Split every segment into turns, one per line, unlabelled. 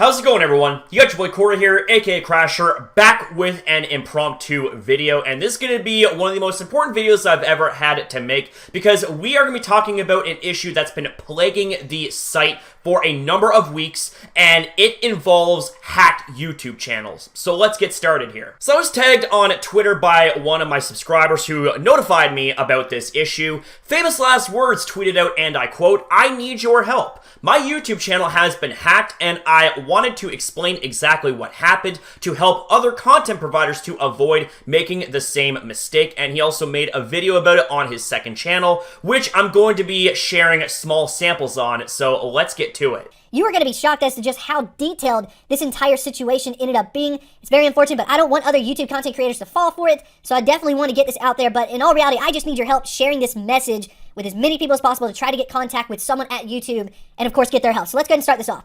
How's it going, everyone? You got your boy Corey here, aka Crasher, back with an impromptu video, and this is going to be one of the most important videos I've ever had to make, because we are going to be talking about an issue that's been plaguing the site for a number of weeks, and it involves hacked YouTube channels. So let's get started here. So I was tagged on Twitter by one of my subscribers who notified me about this issue. Famous last words tweeted out, and I quote, "I need your help. My YouTube channel has been hacked, and I wanted to explain exactly what happened to help other content providers to avoid making the same mistake." And he also made a video about it on his second channel, which I'm going to be sharing small samples on, so let's get to it.
You are going to be shocked as to just how detailed this entire situation ended up being. It's very unfortunate, but I don't want other YouTube content creators to fall for it, so I definitely want to get this out there. But in all reality, I just need your help sharing this message with as many people as possible to try to get contact with someone at YouTube and, of course, get their help. So let's go ahead and start this off.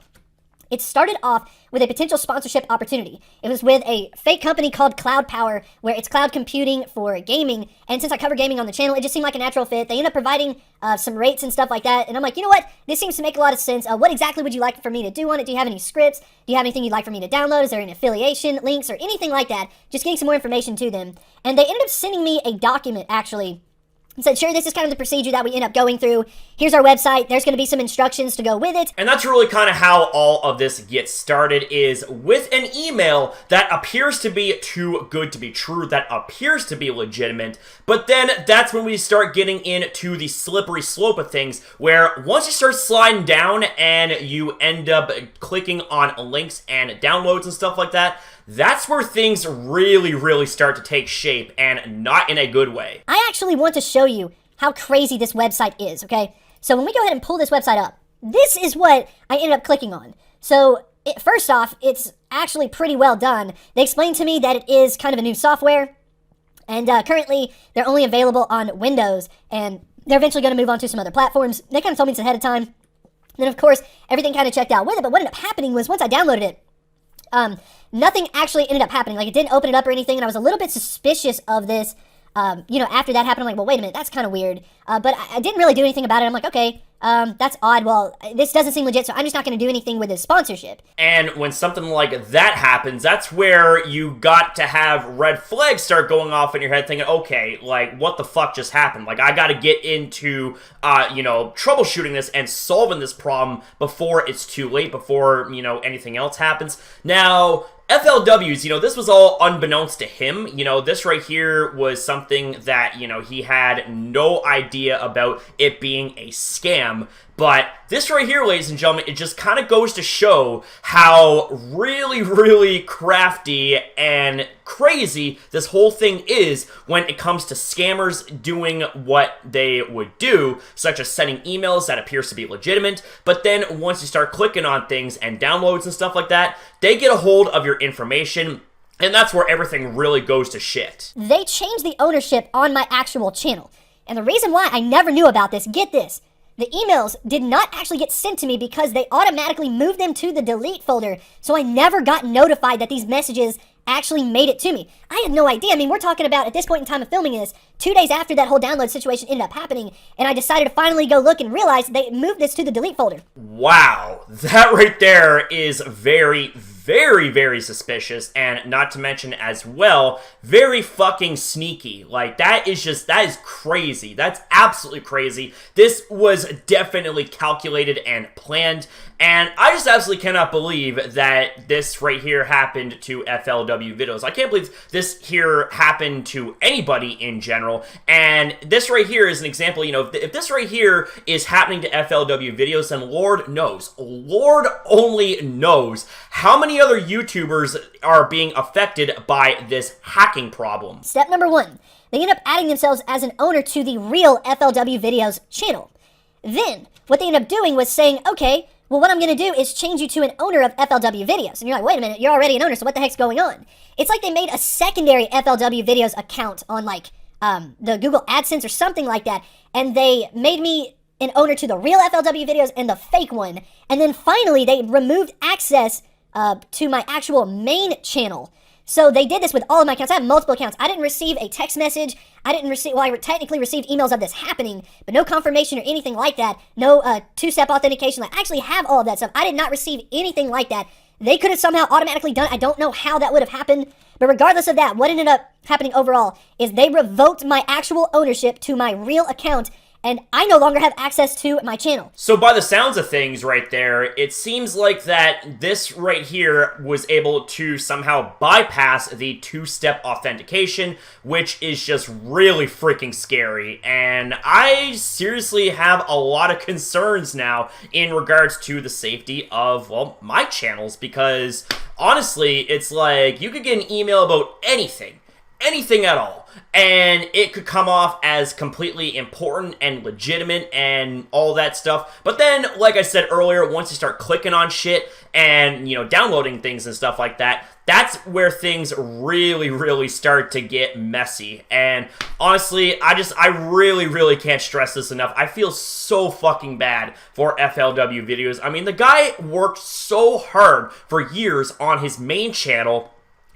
It started off with a potential sponsorship opportunity. It was with a fake company called Cloud Power, where it's cloud computing for gaming. And since I cover gaming on the channel, it just seemed like a natural fit. They ended up providing some rates and stuff like that. And I'm like, you know what? This seems to make a lot of sense. What exactly would you like for me to do on it? Do you have any scripts? Do you have anything you'd like for me to download? Is there any affiliation links or anything like that? Just getting some more information to them. And they ended up sending me a document, actually, and said, sure, this is kind of the procedure that we end up going through. Here's our website. There's going to be some instructions to go with it.
And that's really kind of how all of this gets started, is with an email that appears to be too good to be true, that appears to be legitimate. But then that's when we start getting into the slippery slope of things, where once you start sliding down and you end up clicking on links and downloads and stuff like that, that's where things really start to take shape, and not in a good way.
I actually want to show you how crazy this website is, okay? So when we go ahead and pull this website up, this is what I ended up clicking on. So first off, it's actually pretty well done. They explained to me that it is kind of a new software, and currently they're only available on Windows, and they're eventually going to move on to some other platforms. They kind of told me this ahead of time. Then, of course, everything kind of checked out with it, but what ended up happening was once I downloaded it, nothing actually ended up happening. Like, it didn't open it up or anything, and I was a little bit suspicious of this. After that happened, I'm like, well, wait a minute, that's kind of weird. But I didn't really do anything about it. I'm like, okay, that's odd. Well, this doesn't seem legit, so I'm just not going to do anything with this sponsorship.
And when something like that happens, that's where you got to have red flags start going off in your head, thinking, okay, like, what the fuck just happened? Like, I got to get into, troubleshooting this and solving this problem before it's too late, before, anything else happens. Now, FLWs, this was all unbeknownst to him. This right here was something that, he had no idea about it being a scam. But this right here, ladies and gentlemen, it just kind of goes to show how really crafty and crazy this whole thing is when it comes to scammers doing what they would do, such as sending emails that appears to be legitimate, but then once you start clicking on things and downloads and stuff like that, they get a hold of your information, and that's where everything really goes to shit.
They changed the ownership on my actual channel. And the reason why I never knew about this, get this, the emails did not actually get sent to me because they automatically moved them to the delete folder, so I never got notified that these messages actually made it to me. I had no idea. I mean, we're talking about, at this point in time of filming this, 2 days after that whole download situation ended up happening, and I decided to finally go look and realize they moved this to the delete folder.
Wow, that right there is very suspicious, and not to mention as well, very fucking sneaky. Like, that is crazy. That's absolutely crazy. This was definitely calculated and planned, and I just absolutely cannot believe that this right here happened to FLW videos. I can't believe this here happened to anybody in general, and this right here is an example, if this right here is happening to FLW videos, then Lord only knows how many other YouTubers are being affected by this hacking problem.
Step number 1, they end up adding themselves as an owner to the real FLW Videos channel. Then, what they end up doing was saying, okay, well, what I'm going to do is change you to an owner of FLW Videos. And you're like, wait a minute, you're already an owner, so what the heck's going on? It's like they made a secondary FLW Videos account on, like, the Google AdSense or something like that, and they made me an owner to the real FLW Videos and the fake one. And then finally, they removed access to my actual main channel. So they did this with all of my accounts. I have multiple accounts. I didn't receive a text message. I technically received emails of this happening, but no confirmation or anything like that. No two-step authentication. I actually have all of that stuff. I did not receive anything like that. they could have somehow automatically done it. I don't know how that would have happened. But regardless of that, what ended up happening overall is they revoked my actual ownership to my real account, and I no longer have access to my channel.
So by the sounds of things right there, it seems like that this right here was able to somehow bypass the two-step authentication, which is just really freaking scary. And I seriously have a lot of concerns now in regards to the safety of, well, my channels, because honestly, it's like you could get an email about anything at all, and it could come off as completely important and legitimate and all that stuff. But then, like I said earlier, once you start clicking on shit and, you know, downloading things and stuff like that, that's where things really start to get messy. And honestly, I really can't stress this enough. I feel so fucking bad for FLW videos. I mean, the guy worked so hard for years on his main channel,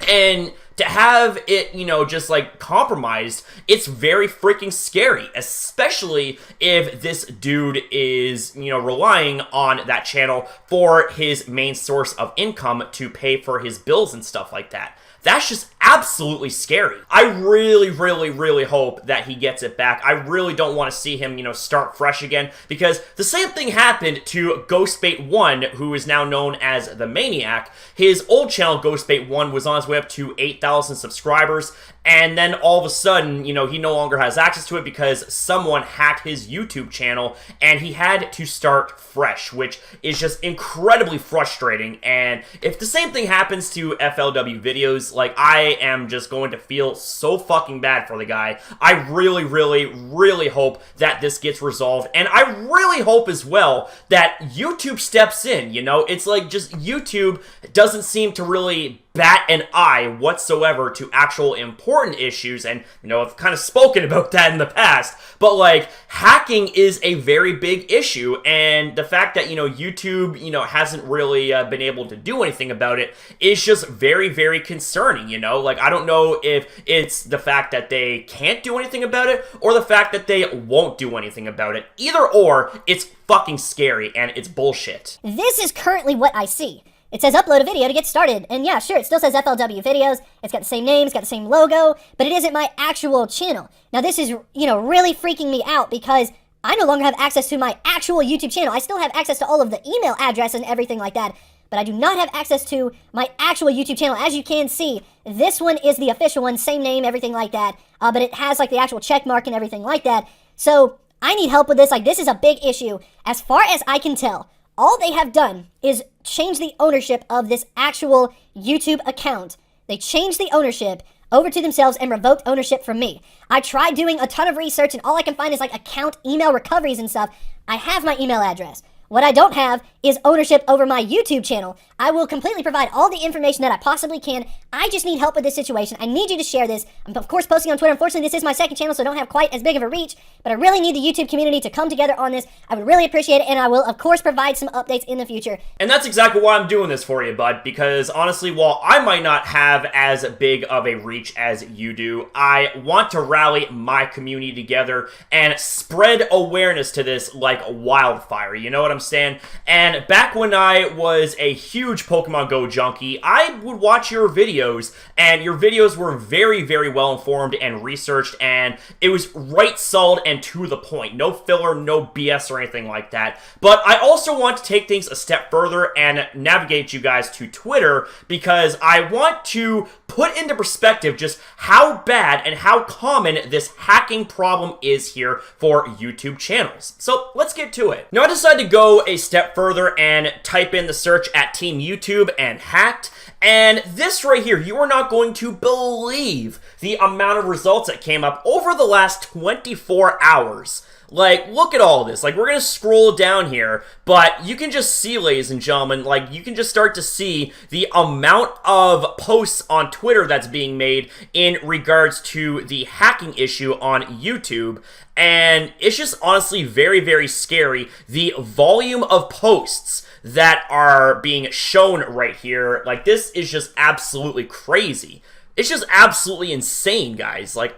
and to have it, you know, just like compromised, it's very freaking scary, especially if this dude is, you know, relying on that channel for his main source of income to pay for his bills and stuff like that. That's just absolutely scary. I really hope that he gets it back. I really don't want to see him, you know, start fresh again, because the same thing happened to Ghostbait1, who is now known as the Maniac. His old channel, Ghostbait1, was on his way up to 8,000 subscribers, and then all of a sudden, you know, he no longer has access to it because someone hacked his YouTube channel, and he had to start fresh, which is just incredibly frustrating. And if the same thing happens to FLW videos, like, I am just going to feel so fucking bad for the guy. I really hope that this gets resolved, and I really hope as well that YouTube steps in, you know? It's like, just YouTube doesn't seem to really bat an eye whatsoever to actual important issues, and, you know, I've kind of spoken about that in the past, but, like, hacking is a very big issue, and the fact that, you know, YouTube, you know, hasn't really been able to do anything about it is just very concerning, you know? Like, I don't know if it's the fact that they can't do anything about it, or the fact that they won't do anything about it. Either or, it's fucking scary, and it's bullshit.
This is currently what I see. It says upload a video to get started, and yeah, sure, it still says FLW videos, it's got the same name, it's got the same logo, but it isn't my actual channel. Now this is, you know, really freaking me out, because I no longer have access to my actual YouTube channel. I still have access to all of the email address and everything like that, but I do not have access to my actual YouTube channel. As you can see, this one is the official one, same name, everything like that, but it has like the actual check mark and everything like that. So I need help with this. Like, this is a big issue. As far as I can tell, all they have done is change the ownership of this actual YouTube account. They changed the ownership over to themselves and revoked ownership from me. I tried doing a ton of research, and all I can find is like account email recoveries and stuff. I have my email address. What I don't have is ownership over my YouTube channel. I will completely provide all the information that I possibly can. I just need help with this situation. I need you to share this. I'm, of course, posting on Twitter. Unfortunately, this is my second channel, so I don't have quite as big of a reach, but I really need the YouTube community to come together on this. I would really appreciate it, and I will, of course, provide some updates in the future.
And that's exactly why I'm doing this for you, bud, because honestly, while I might not have as big of a reach as you do, I want to rally my community together and spread awareness to this like wildfire. You know what I'm saying? And back when I was a huge Pokemon Go junkie, I would watch your videos, and your videos were very well informed and researched, and it was right, solid, and to the point. No filler, no BS or anything like that. But I also want to take things a step further and navigate you guys to Twitter, because I want to put into perspective just how bad and how common this hacking problem is here for YouTube channels. So let's get to it. Now, I decided to go a step further and type in the search at Team YouTube and hacked, and this right here, you are not going to believe the amount of results that came up over the last 24 hours. Like, look at all this. Like, we're gonna scroll down here, but you can just see, ladies and gentlemen, like, you can just start to see the amount of posts on Twitter that's being made in regards to the hacking issue on YouTube. And it's just honestly very scary, the volume of posts that are being shown right here. Like, this is just absolutely crazy. It's just absolutely insane, guys. Like,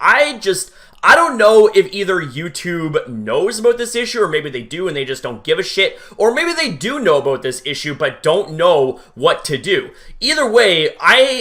I don't know if either YouTube knows about this issue, or maybe they do and they just don't give a shit, or maybe they do know about this issue but don't know what to do. Either way,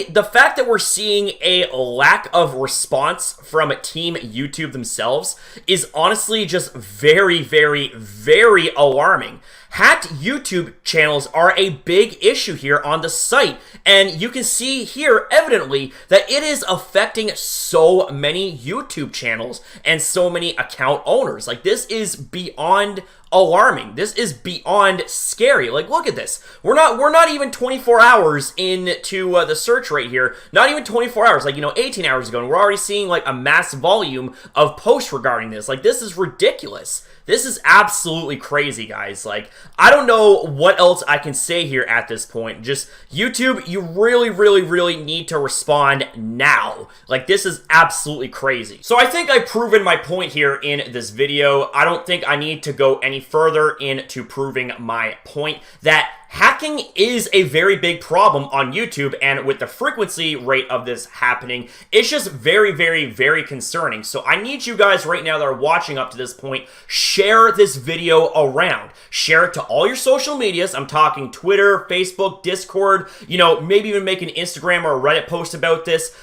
the fact that we're seeing a lack of response from Team YouTube themselves is honestly just very, very, very alarming. Hacked YouTube channels are a big issue here on the site, and you can see here evidently that it is affecting so many YouTube channels and so many account owners. Like, this is beyond alarming. This is beyond scary. Like, look at this. We're not even 24 hours into the search rate here. Not even 24 hours, like, 18 hours ago, and we're already seeing like a mass volume of posts regarding this. Like, this is ridiculous. This is absolutely crazy, guys. Like, I don't know what else I can say here at this point. Just, YouTube, you really, really, really need to respond now. Like, this is absolutely crazy. So I think I've proven my point here in this video. I don't think I need to go any further into proving my point that hacking is a very big problem on YouTube, and with the frequency rate of this happening, it's just very, very, very concerning. So I need you guys right now that are watching up to this point, share this video around. Share it to all your social medias. I'm talking Twitter, Facebook, Discord, maybe even make an Instagram or a Reddit post about this.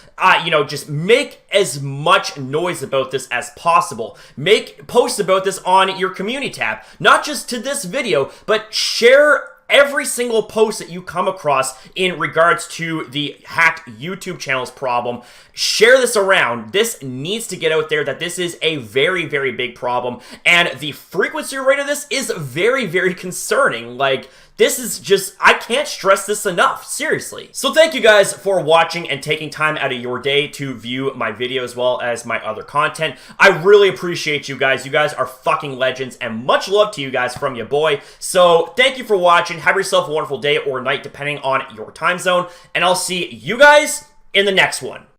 Just make as much noise about this as possible. Make posts about this on your community tab, not just to this video, but share every single post that you come across in regards to the hacked YouTube channels problem. Share this around. This needs to get out there that this is a very, very big problem, and the frequency rate of this is very, very concerning. Like, this is just, I can't stress this enough, seriously. So thank you guys for watching and taking time out of your day to view my video as well as my other content. I really appreciate you guys. You guys are fucking legends, and much love to you guys from your boy. So thank you for watching. Have yourself a wonderful day or night depending on your time zone, and I'll see you guys in the next one.